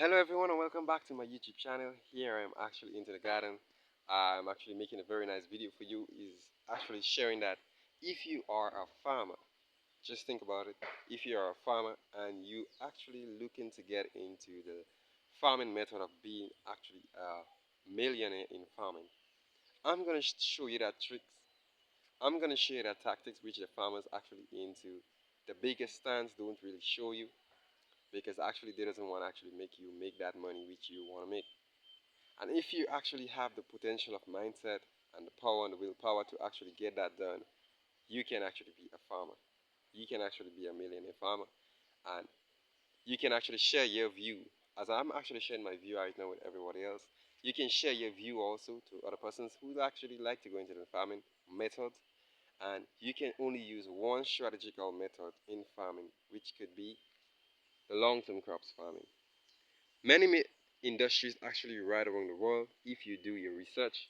Hello everyone and welcome back to my YouTube channel. Here I am actually into the garden. I'm actually making a very nice video for you. Is actually sharing that if you are a farmer, just think about it. If you are a farmer and you actually looking to get into the farming method of being actually a millionaire in farming, I'm gonna show you that tricks. I'm gonna show you that tactics which the farmers actually into. The biggest stands don't really show you because actually they doesn't want to actually make you make that money which you want to make. And if you actually have the potential of mindset and the power and the willpower to actually get that done, you can actually be a farmer. You can actually be a millionaire farmer, and you can actually share your view. As I'm actually sharing my view right now with everybody else, you can share your view also to other persons who actually like to go into the farming method. And you can only use one strategical method in farming, which could be the long-term crops farming. Many industries actually right around the world, if you do your research,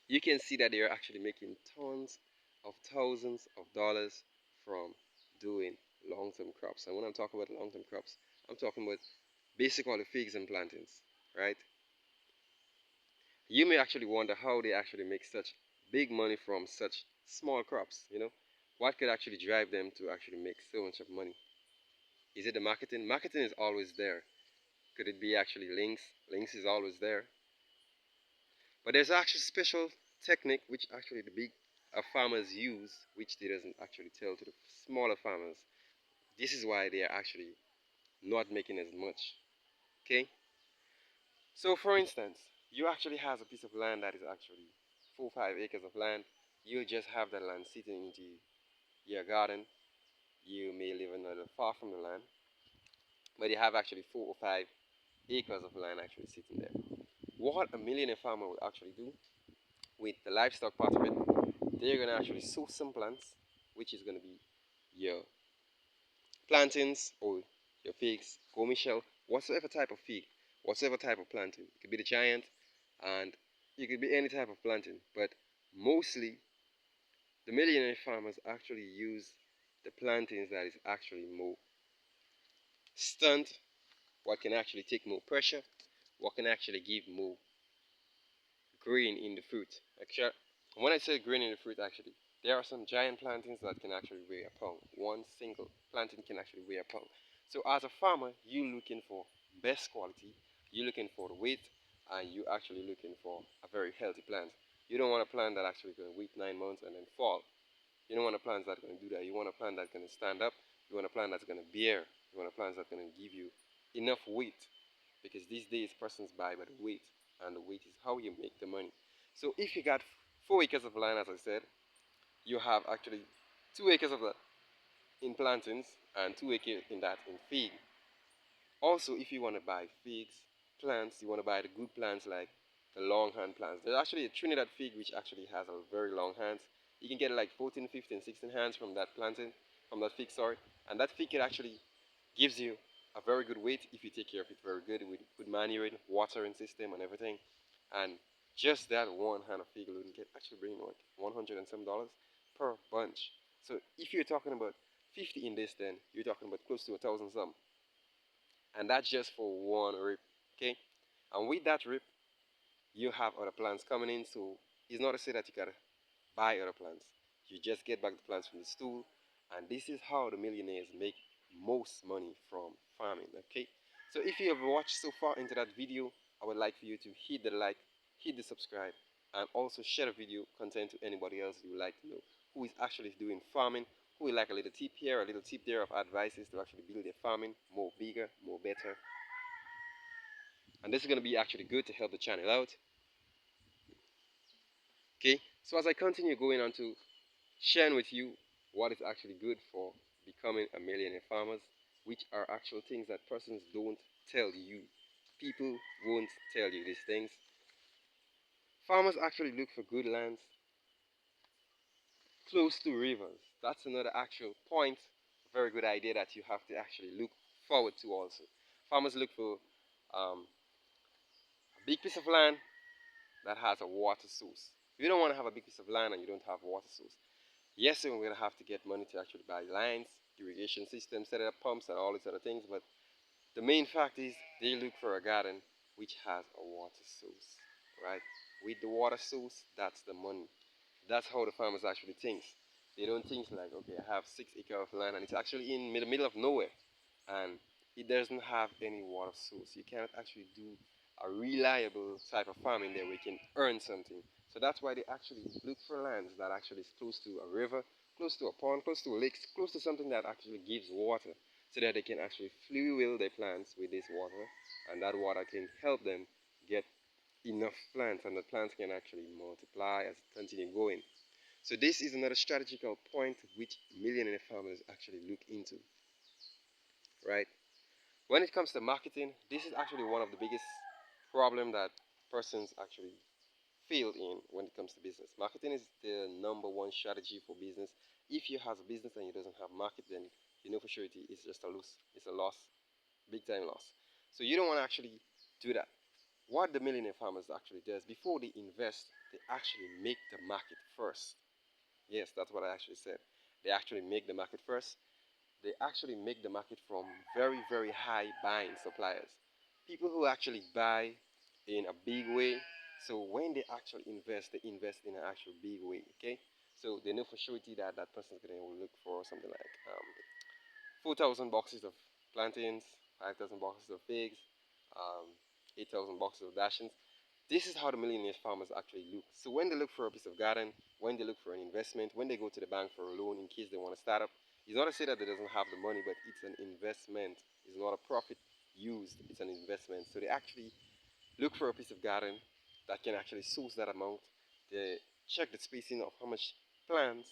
you can see that they are actually making tons of thousands of dollars from doing long-term crops. And when I'm talking about long-term crops, I'm talking about basically figs and plantains, right? You may actually wonder how they actually make such big money from such small crops, What could actually drive them to actually make so much of money? Is it the marketing? Marketing is always there. Could it be actually links? Links is always there. But there's actually special technique which actually the big farmers use, which they doesn't actually tell to the smaller farmers. This is why they are actually not making as much. Okay. So for instance, you actually has a piece of land that is actually 4 or 5 acres of land. You just have that land sitting into your garden. You may live a little far from the land, but you have actually 4 or 5 acres of land actually sitting there. What a millionaire farmer would actually do with the livestock part of it, they're gonna actually sow some plants, which is gonna be your plantains or your figs, gomichel, whatsoever type of fig, whatsoever type of plantain. It could be the giant, and it could be any type of plantain. But mostly, the millionaire farmers actually use the plantains that is actually more stunt, what can actually take more pressure, what can actually give more green in the fruit. Actually, when I say green in the fruit, actually, there are some giant plantains that can actually weigh a pound. One single plantain can actually weigh a pound. So as a farmer, you're looking for best quality, you're looking for the weight, and you're actually looking for a very healthy plant. You don't want a plant that actually going to wait 9 months and then fall. You don't want a plant that's going to do that. You want a plant that's going to stand up. You want a plant that's going to bear. You want a plant that's going to give you enough weight. Because these days, persons buy by the weight, and the weight is how you make the money. So if you got 4 acres of land, as I said, you have actually 2 acres of that in plantains and 2 acres in that in fig. Also, if you want to buy figs, plants, you want to buy the good plants like the long hand plants. There's actually a Trinidad fig which actually has a very long hands. You can get like 14, 15, 16 hands from that plantain, from that fig, sorry. And that fig it actually gives you a very good weight if you take care of it very good with good manuring, watering system and everything. And just that one hand of fig alone can actually bring what 100 and some dollars per bunch. So if you're talking about 50 in this, then you're talking about close to 1,000 some, and that's just for one rip. Okay, and with that rip, you have other plants coming in. So it's not to say that you gotta buy other plants. You just get back the plants from the stool, and this is how the millionaires make most money from farming. Okay, so if you have watched so far into that video, I would like for you to hit the like, hit the subscribe, and also share the video content to anybody else you would like to know who is actually doing farming, who would like a little tip here, a little tip there of advices to actually build their farming more bigger, more better. And this is going to be actually good to help the channel out. Okay, so as I continue going on to sharing with you what is actually good for becoming a millionaire farmers, which are actual things that persons don't tell you. People won't tell you these things. Farmers actually look for good lands close to rivers. That's another actual point, very good idea that you have to actually look forward to also. Farmers look for a big piece of land that has a water source. You don't want to have a big piece of land and you don't have a water source. Yes, we're going to have to get money to actually buy lines, irrigation systems, set up pumps and all these other things, but The main fact is they look for a garden which has a water source, right? With the water source, that's the money. That's how the farmers actually think. They don't think like, okay, I have 6 acres of land and it's actually in the middle of nowhere, and it doesn't have any water source. You cannot actually do a reliable type of farming there where you can earn something. So that's why they actually look for lands that actually is close to a river, close to a pond, close to a lake, close to something that actually gives water, so that they can actually fuel their plants with this water, and that water can help them get enough plants, and the plants can actually multiply as it continue going. So this is another strategical point which millionaire farmers actually look into, right? When it comes to marketing, this is actually one of the biggest problem that persons actually fail in when it comes to business. Marketing is the number one strategy for business. If you have a business and it doesn't have market, then you know for sure it's just a lose. It's a loss, big time loss. So you don't want to actually do that. What the millionaire farmers actually does before they invest, they actually make the market first. Yes, that's what I actually said. They actually make the market first. They actually make the market from very, very high buying suppliers. People who actually buy in a big way. So when they actually invest, they invest in an actual big way. Okay. So they know for surety that that person is going to look for something like 4,000 boxes of plantains, 5,000 boxes of figs, um, 8,000 boxes of dashings. This is how the millionaire farmers actually look. So when they look for a piece of garden, when they look for an investment, when they go to the bank for a loan in case they want to start up, it's not to say that they doesn't have the money, but it's an investment. It's not a profit used, it's an investment. So they actually look for a piece of garden that can actually source that amount. They check the spacing of how much plants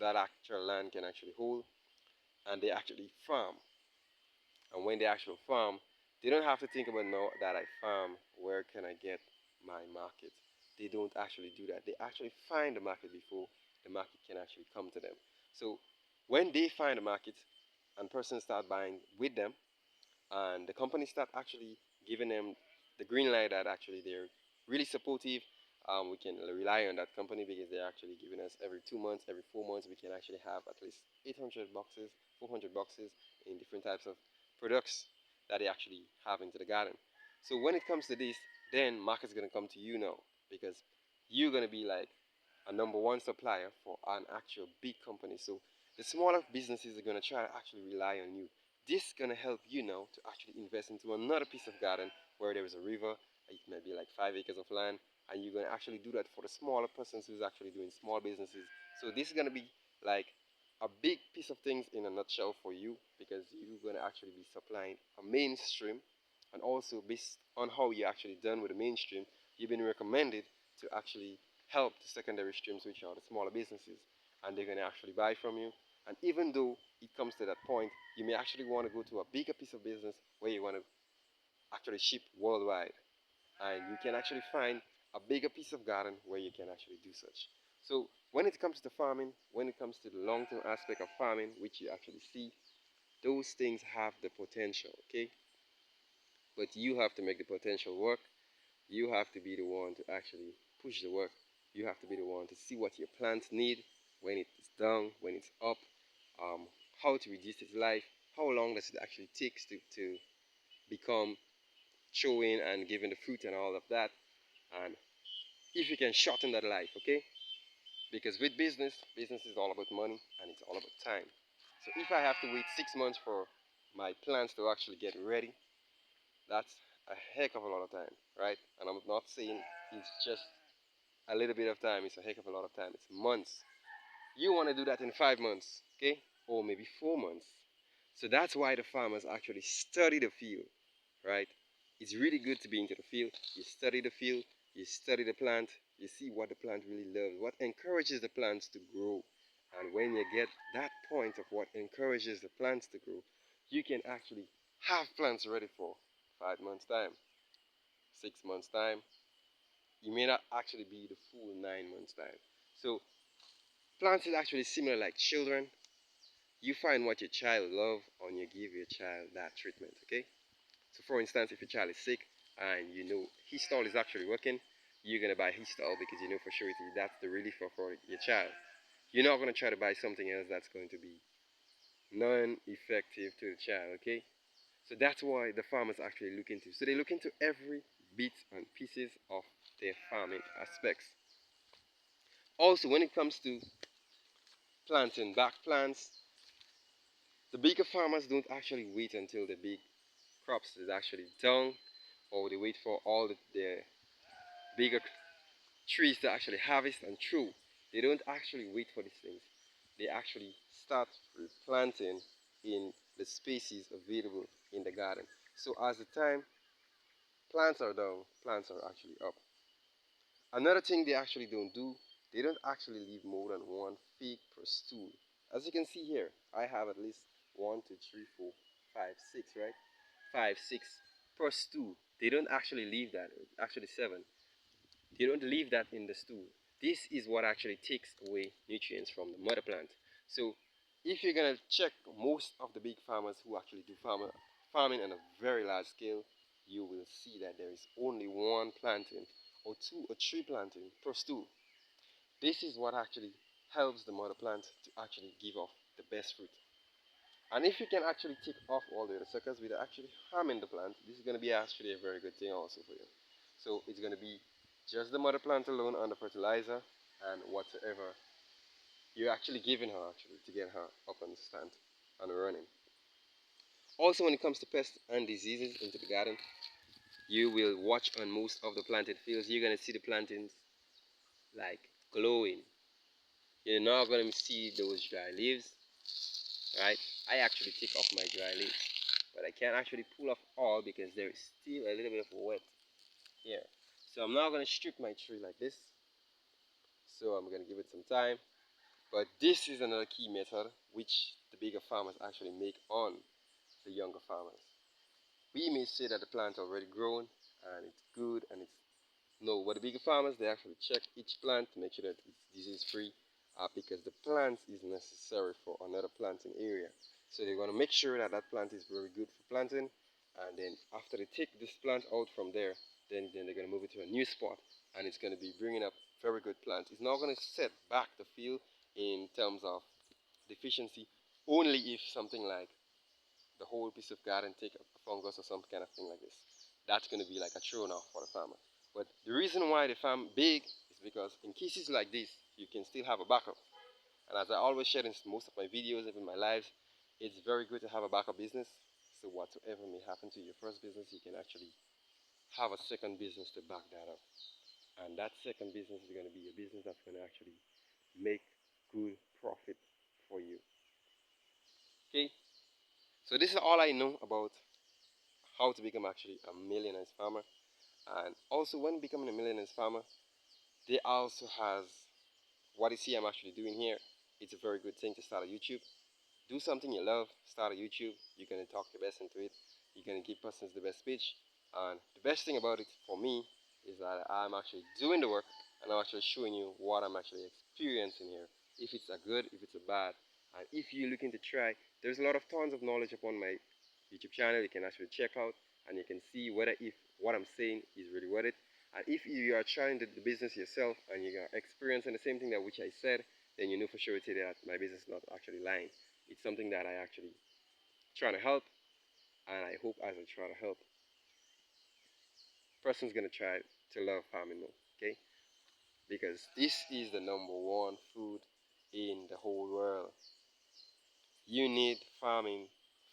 that actual land can actually hold, and they actually farm. And when they actually farm, they don't have to think about now that I farm, where can I get my market? They don't actually do that. They actually find the market before the market can actually come to them. So when they find the market and persons start buying with them, and the companies start actually giving them the green light that actually they're really supportive. We can rely on that company because they're actually giving us every 2 months, every 4 months, we can actually have at least 800 boxes, 400 boxes in different types of products that they actually have into the garden. So when it comes to this, then market's gonna come to you now because you're gonna be like a number one supplier for an actual big company. So the smaller businesses are gonna try to actually rely on you. This is gonna help you now to actually invest into another piece of garden where there is a river. It may be like 5 acres of land, and you're gonna actually do that for the smaller persons who's actually doing small businesses. So this is gonna be like a big piece of things in a nutshell for you because you're gonna actually be supplying a mainstream, and also based on how you actually done with the mainstream, you've been recommended to actually help the secondary streams, which are the smaller businesses, and they're gonna actually buy from you. And even though it comes to that point, you may actually want to go to a bigger piece of business where you want to actually ship worldwide, and you can actually find a bigger piece of garden where you can actually do such. So when it comes to farming, when it comes to the long-term aspect of farming, which you actually see, those things have the potential, okay? But you have to make the potential work. You have to be the one to actually push the work. You have to be the one to see what your plants need when it's down, when it's up, um, how to reduce its life, how long does it actually take to become showing and giving the fruit and all of that, and if you can shorten that life, okay? Because with business, business is all about money and it's all about time. So if I have to wait 6 months for my plants to actually get ready, that's a heck of a lot of time, right? And I'm not saying it's just a little bit of time, it's a heck of a lot of time, it's months. You want to do that in 5 months, okay? Or maybe 4 months. So that's why the farmers actually study the field, right? It's really good to be into the field. You study the field, you study the plant, you see what the plant really loves, what encourages the plants to grow. And when you get that point of what encourages the plants to grow, you can actually have plants ready for 5 months' time, 6 months' time. You may not actually be the full 9 months' time. So plants is actually similar like children. You find what your child love and you give your child that treatment, okay? So for instance, if your child is sick and you know his stall is actually working, you're gonna buy his stall because you know for sure that's the relief for your child. You're not gonna try to buy something else that's going to be non-effective to the child, okay? So that's why the farmers actually look into. So they look into every bit and pieces of their farming aspects. Also, when it comes to planting back plants, the bigger farmers don't actually wait until the big crops is actually done, or they wait for all the bigger trees to actually harvest and throw. They don't actually wait for these things. They actually start replanting in the spaces available in the garden. So as the time plants are down, plants are actually up. Another thing they actually don't do, they don't actually leave more than one fig per stool. As you can see here, I have at least one, two, three, four, five, six, right? Five, six per stool. They don't actually leave that. Actually, seven. They don't leave that in the stool. This is what actually takes away nutrients from the mother plant. So, if you're gonna check most of the big farmers who actually do farming on a very large scale, you will see that there is only one planting or two or three planting per stool. This is what actually helps the mother plant to actually give off the best fruit. And if you can actually take off all the other suckers without actually harming the plant, this is going to be actually a very good thing also for you. So it's going to be just the mother plant alone on the fertilizer and whatsoever you're actually giving her actually to get her up and stand and running. Also, when it comes to pests and diseases into the garden, you will watch on most of the planted fields, you're going to see the plantings like glowing. You're not going to see those dry leaves, right? I actually take off my dry leaves, but I can't actually pull off all because there is still a little bit of wet here. So I'm not going to strip my tree like this. So I'm going to give it some time. But this is another key method which the bigger farmers actually make on the younger farmers. We may say that the plant already grown and it's good and it's no, but the bigger farmers they actually check each plant to make sure that it's disease free because the plant is necessary for another planting area. So they're going to make sure that that plant is very good for planting, and then after they take this plant out from there, then they're going to move it to a new spot, and it's going to be bringing up very good plants. It's not going to set back the field in terms of deficiency only if something like the whole piece of garden take a fungus or some kind of thing like this. That's going to be like a throw off for the farmer. But the reason why they farm big is because in cases like this, you can still have a backup. And as I always share in most of my videos, even my lives, it's very good to have a backup business. So whatsoever may happen to your first business, you can actually have a second business to back that up. And that second business is going to be a business that's going to actually make good profit for you. Okay? So this is all I know about how to become actually a millionaire farmer. And also when becoming a millionaire farmer, they also has what you see I'm actually doing here. It's a very good thing to start a YouTube. Do something you love, start a YouTube. You're gonna talk the best into it. You're gonna give persons the best speech. And the best thing about it for me is that I'm actually doing the work and I'm actually showing you what I'm actually experiencing here. If it's a good, if it's a bad, and if you're looking to try, there's a lot of tons of knowledge upon my YouTube channel you can actually check out and you can see whether if what I'm saying is really worth it. And if you are trying the business yourself and you're experiencing the same thing that which I said, then you know for sure that my business is not actually lying. It's something that I actually trying to help, and I hope as I try to help, person's gonna try to love farming more. Okay, because this is the number one food in the whole world. You need farming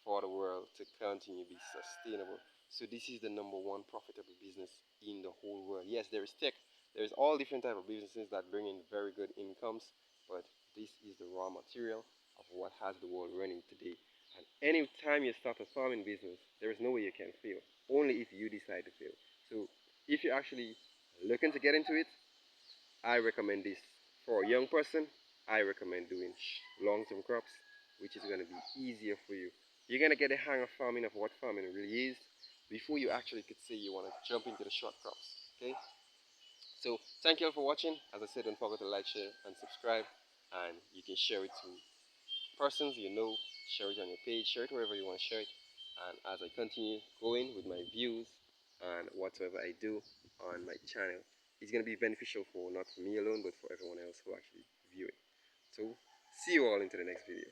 for the world to continue to be sustainable. So this is the number one profitable business in the whole world. Yes, there is tech. There is all different type of businesses that bring in very good incomes, but this is the raw material of what has the world running today. And any time you start a farming business, there is no way you can fail. Only if you decide to fail. So if you're actually looking to get into it, I recommend this. For a young person, I recommend doing long-term crops, which is going to be easier for you. You're going to get a hang of farming, of what farming really is, before you actually could say you want to jump into the short crops. Okay? So, thank you all for watching. As I said, don't forget to like, share, and subscribe. And you can share it to persons you know, share it on your page, share it wherever you want to share it. And as I continue going with my views and whatever I do on my channel, it's going to be beneficial for not for me alone, but for everyone else who actually view it. So, see you all into the next video.